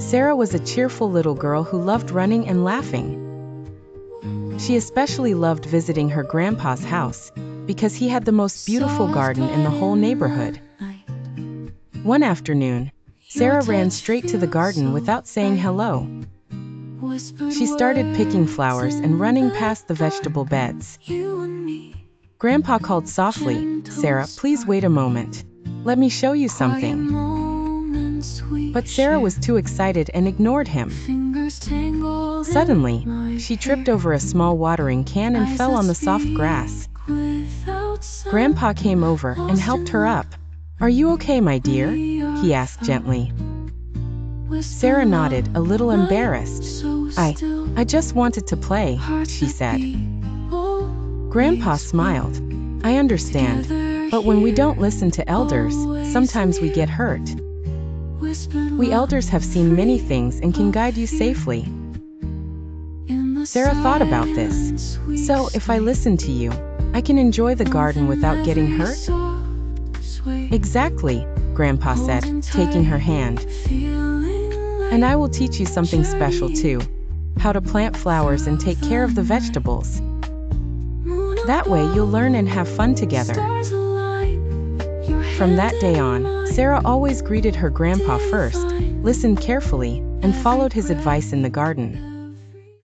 Sara was a cheerful little girl who loved running and laughing. She especially loved visiting her grandpa's house because he had the most beautiful garden in the whole neighborhood. One afternoon, Sara ran straight to the garden without saying hello. She started picking flowers and running past the vegetable beds. Grandpa called softly, "Sara, please wait a moment. Let me show you something." But Sara was too excited and ignored him. Suddenly, she tripped over a small watering can and fell on the soft grass. Grandpa came over and helped her up. "Are you okay, my dear?" he asked gently. Sara nodded, a little embarrassed. I just wanted to play," she said. Grandpa smiled. "I understand, but when we don't listen to elders, sometimes we get hurt. We elders have seen many things and can guide you safely." Sara thought about this. "So, if I listen to you, I can enjoy the garden without getting hurt?" "Exactly," Grandpa said, taking her hand. "And I will teach you something special too. How to plant flowers and take care of the vegetables. That way you'll learn and have fun together." From that day on, Sara always greeted her grandpa first, listened carefully, and followed his advice in the garden.